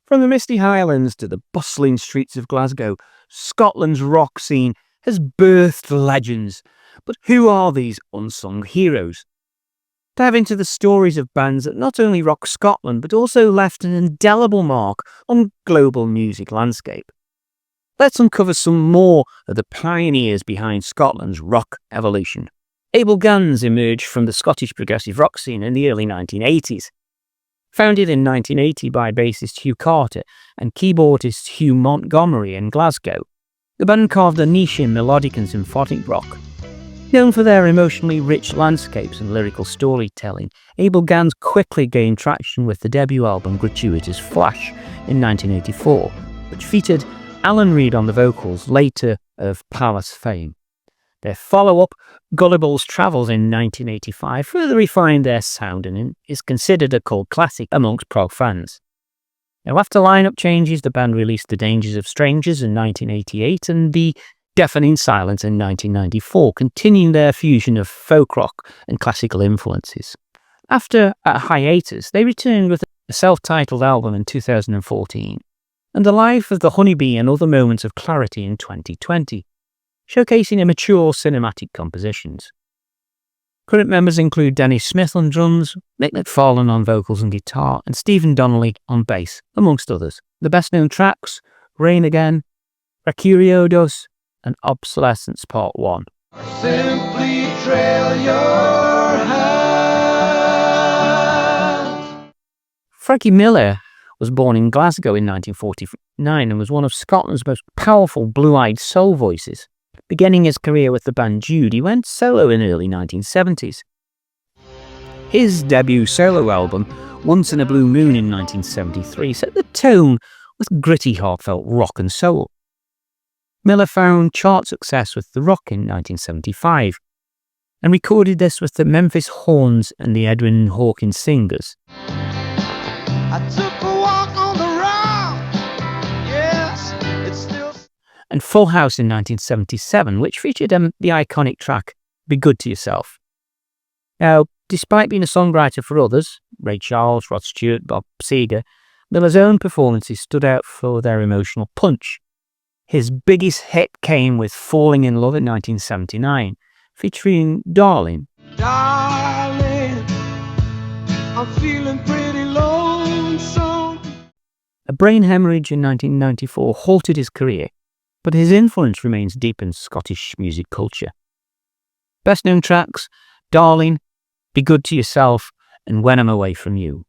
From the misty highlands to the bustling streets of Glasgow, Scotland's rock scene has birthed legends. But who are these unsung heroes? Dive into the stories of bands that not only rock Scotland but also left an indelible mark on the global music landscape. Let's uncover some more of the pioneers behind Scotland's rock evolution. Abel Gans emerged from the Scottish progressive rock scene in the early 1980s. Founded in 1980 by bassist Hugh Carter and keyboardist Hugh Montgomery in Glasgow, the band carved a niche in melodic and symphonic rock. Known for their emotionally rich landscapes and lyrical storytelling, Abel Gans quickly gained traction with the debut album Gratuitous Flash in 1984, which featured Alan Reid on the vocals, later of Palace fame. Their follow-up, Gullible's Travels in 1985, further refined their sound and is considered a cult classic amongst prog fans. Now, after lineup changes, the band released The Dangers of Strangers in 1988 and The Deafening Silence in 1994, continuing their fusion of folk rock and classical influences. After a hiatus, they returned with a self-titled album in 2014, and The Life of the Honeybee and Other Moments of Clarity in 2020, showcasing immature cinematic compositions. Current members include Dennis Smith on drums, Nick McFarlane on vocals and guitar, and Stephen Donnelly on bass, amongst others. The best-known tracks, Rain Again, Recuriodos, and Obsolescence Part 1. Simply trail your hand. Frankie Miller was born in Glasgow in 1949 and was one of Scotland's most powerful blue-eyed soul voices. Beginning his career with the band Jude, he went solo in the early 1970s. His debut solo album, Once in a Blue Moon in 1973, set the tone with gritty, heartfelt rock and soul. Miller found chart success with The Rock in 1975 and recorded this with the Memphis Horns and the Edwin Hawkins Singers. I took a walk on the rock. Yes, it's still. And Full House in 1977, which featured the iconic track Be Good to Yourself. Now, despite being a songwriter for others, Ray Charles, Rod Stewart, Bob Seger, Miller's own performances stood out for their emotional punch. His biggest hit came with Falling in Love in 1979, featuring Darling. Darling, I'm feeling pretty lonesome. A brain hemorrhage in 1994 halted his career, but his influence remains deep in Scottish music culture. Best known tracks, Darling, Be Good to Yourself, and When I'm Away From You.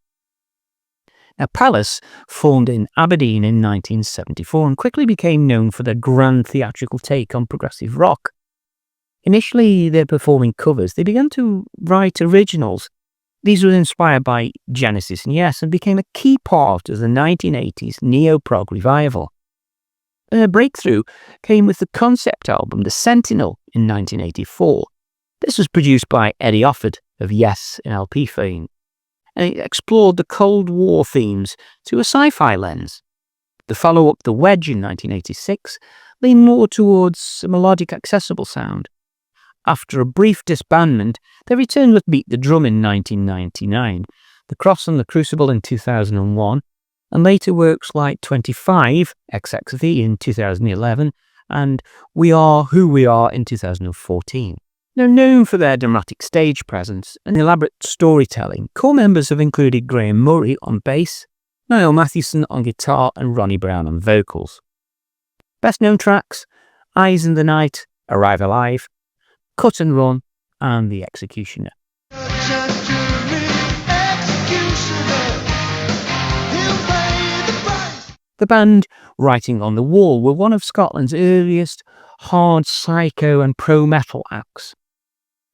Now, Palace formed in Aberdeen in 1974 and quickly became known for their grand theatrical take on progressive rock. Initially, they're performing covers. They began to write originals. These were inspired by Genesis and Yes and became a key part of the 1980s neo-prog revival. A breakthrough came with the concept album The Sentinel in 1984. This was produced by Eddie Offord of Yes and LP fame, and it explored the Cold War themes through a sci-fi lens. The follow-up, The Wedge in 1986, leaned more towards a melodic, accessible sound. After a brief disbandment, they returned with Beat the Drum in 1999, The Cross and the Crucible in 2001, and later works like 25, XXV in 2011, and We Are Who We Are in 2014. They're known for their dramatic stage presence and elaborate storytelling. Core members have included Graham Murray on bass, Niall Mathewson on guitar, and Ronnie Brown on vocals. Best known tracks, Eyes in the Night, Arrive Alive, Cut and Run, and The Executioner. The band Writing on the Wall were one of Scotland's earliest hard, psycho and pro-metal acts.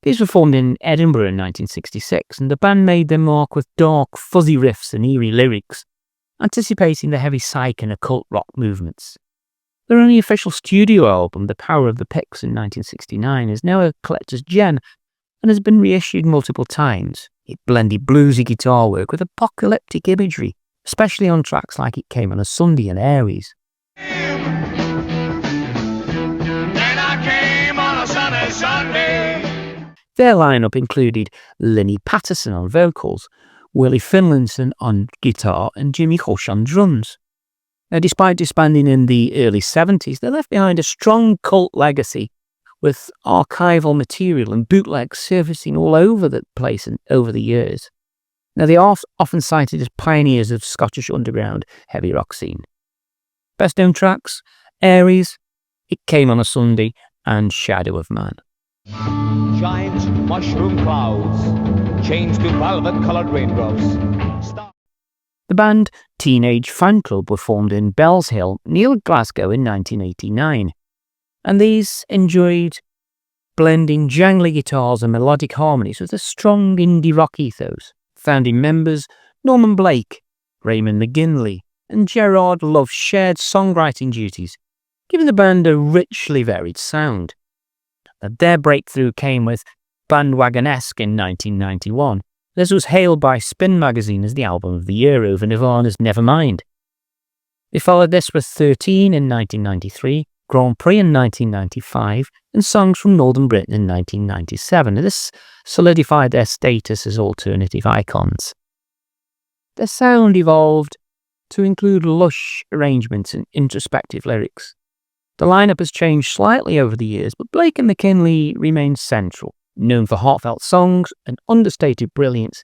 These were formed in Edinburgh in 1966, and the band made their mark with dark, fuzzy riffs and eerie lyrics, anticipating the heavy psych and occult rock movements. Their only official studio album, The Power of the Picks in 1969, is now a collector's gem and has been reissued multiple times. It blended bluesy guitar work with apocalyptic imagery, especially on tracks like It Came on a Sunday and Aries. Their lineup included Linny Patterson on vocals, Willie Finlayson on guitar, and Jimmy Hush on drums. Now, despite disbanding in the early 70s, they left behind a strong cult legacy with archival material and bootlegs surfacing all over the place and over the years. Now, they are often cited as pioneers of Scottish underground heavy rock scene. Best known tracks: Aries, It Came on a Sunday, and Shadow of Man. Giant mushroom clouds changed to velvet-coloured raindrops. The band Teenage Fan Club were formed in Bells Hill, near Glasgow in 1989, and these enjoyed blending jangly guitars and melodic harmonies with a strong indie rock ethos. Founding members Norman Blake, Raymond McGinley, and Gerard Love shared songwriting duties, giving the band a richly varied sound. Their breakthrough came with Bandwagon-esque in 1991. This was hailed by Spin magazine as the album of the year over Nirvana's Nevermind. They followed this with 13 in 1993, Grand Prix in 1995, and Songs from Northern Britain in 1997. This solidified their status as alternative icons. Their sound evolved to include lush arrangements and introspective lyrics. The lineup has changed slightly over the years, but Blake and McKinley remain central. Known for heartfelt songs and understated brilliance,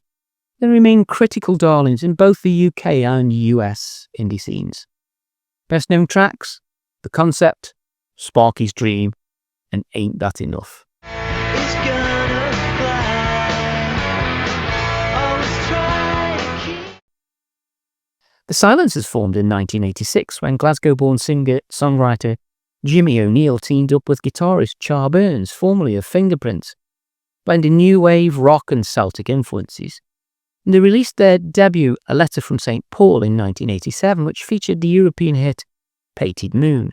they remain critical darlings in both the UK and US indie scenes. Best known tracks: The Concept, Sparky's Dream, and Ain't That Enough. It's gonna fly. Always try to keep. The Silencers formed in 1986 when Glasgow-born singer-songwriter Jimmy O'Neill teamed up with guitarist Char Burns, formerly of Fingerprints, blending new wave, rock and Celtic influences. And they released their debut, A Letter from St. Paul, in 1987, which featured the European hit Painted Moon.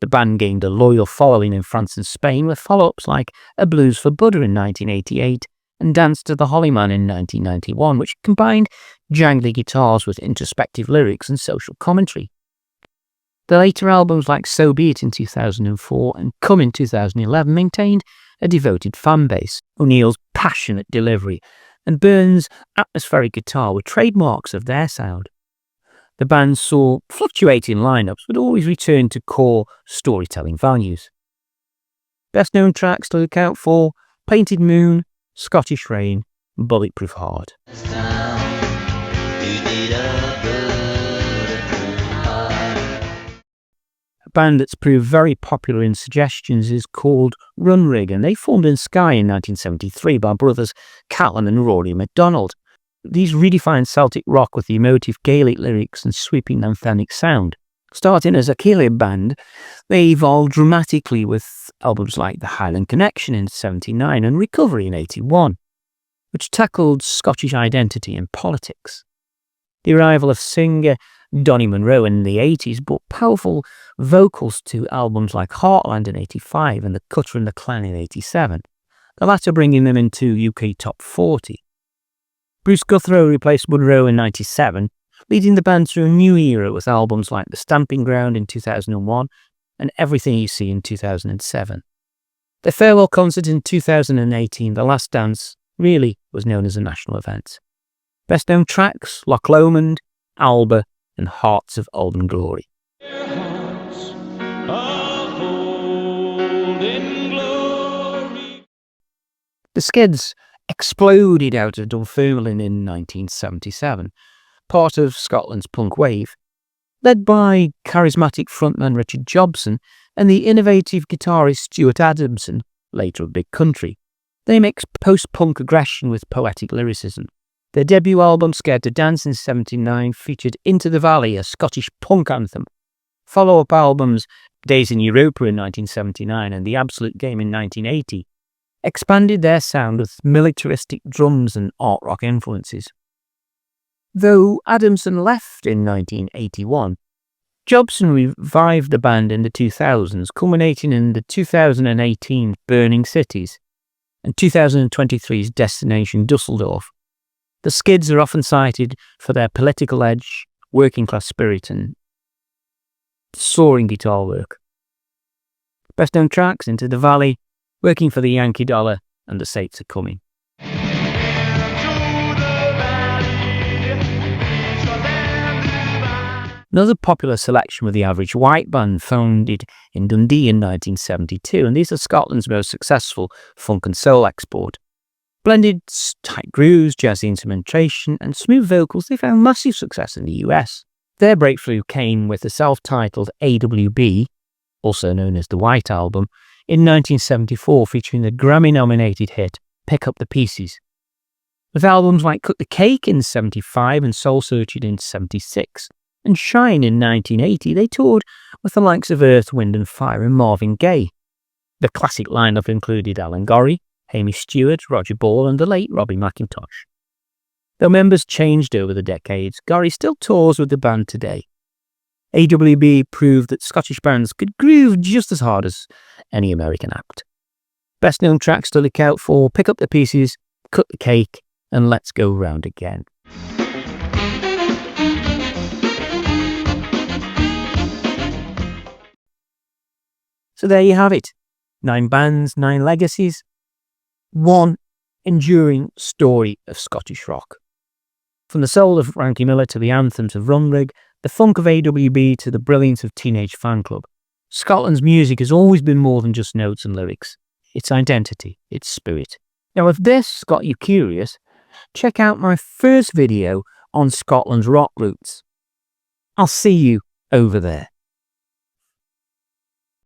The band gained a loyal following in France and Spain with follow-ups like A Blues for Buddha in 1988 and Dance to the Holly Man in 1991, which combined jangly guitars with introspective lyrics and social commentary. The later albums like So Be It in 2004 and Come in 2011 maintained a devoted fan base. O'Neill's passionate delivery and Burns' atmospheric guitar were trademarks of their sound. The band saw fluctuating lineups but always returned to core storytelling values. Best known tracks to look out for: Painted Moon, Scottish Rain, Bulletproof Heart. A band that's proved very popular in suggestions is called Runrig, and they formed in Skye in 1973 by brothers Callum and Rory MacDonald. These redefined Celtic rock with the emotive Gaelic lyrics and sweeping anthemic sound. Starting as a Gaelic band, they evolved dramatically with albums like The Highland Connection in 1979 and Recovery in 1981, which tackled Scottish identity and politics. The arrival of singer Donny Munro in the 80s brought powerful vocals to albums like Heartland in 1985 and The Cutter and the Clan in 1987, the latter bringing them into UK Top 40. Bruce Guthrie replaced Munro in 1997, leading the band through a new era with albums like The Stamping Ground in 2001 and Everything You See in 2007. Their farewell concert in 2018, The Last Dance, really was known as a national event. Best known tracks: Loch Lomond, Alba, and Hearts of Olden Glory. The Skids exploded out of Dunfermline in 1977, part of Scotland's punk wave. Led by charismatic frontman Richard Jobson and the innovative guitarist Stuart Adamson, later of Big Country, they mixed post-punk aggression with poetic lyricism. Their debut album, Scared to Dance in 1979, featured Into the Valley, a Scottish punk anthem. Follow-up albums, Days in Europa in 1979 and The Absolute Game in 1980, expanded their sound with militaristic drums and art rock influences. Though Adamson left in 1981, Jobson revived the band in the 2000s, culminating in the 2018 Burning Cities and 2023's Destination Dusseldorf. The Skids are often cited for their political edge, working-class spirit, and soaring guitar work. Best known tracks: Into the Valley, Working for the Yankee Dollar, and The Saints Are Coming. Another popular selection were the Average White Band, founded in Dundee in 1972, and these are Scotland's most successful funk and soul export. Blended tight grooves, jazzy instrumentation, and smooth vocals, they found massive success in the US. Their breakthrough came with the self-titled AWB, also known as the White Album, in 1974, featuring the Grammy-nominated hit Pick Up the Pieces. With albums like Cook the Cake in 75 and Soul Searching in 76, and Shine in 1980, they toured with the likes of Earth, Wind and Fire and Marvin Gaye. The classic lineup included Alan Gorrie, Hamish Stewart, Roger Ball and the late Robbie McIntosh. Though members changed over the decades, Gorrie still tours with the band today. AWB proved that Scottish bands could groove just as hard as any American act. Best known tracks to look out for: Pick Up the Pieces, Cut the Cake and Let's Go Round Again. So there you have it. 9 bands, 9 legacies. One enduring story of Scottish rock. From the soul of Frankie Miller to the anthems of Runrig, the funk of AWB to the brilliance of Teenage Fanclub, Scotland's music has always been more than just notes and lyrics. Its identity, its spirit. Now, if this got you curious, check out my first video on Scotland's rock roots. I'll see you over there.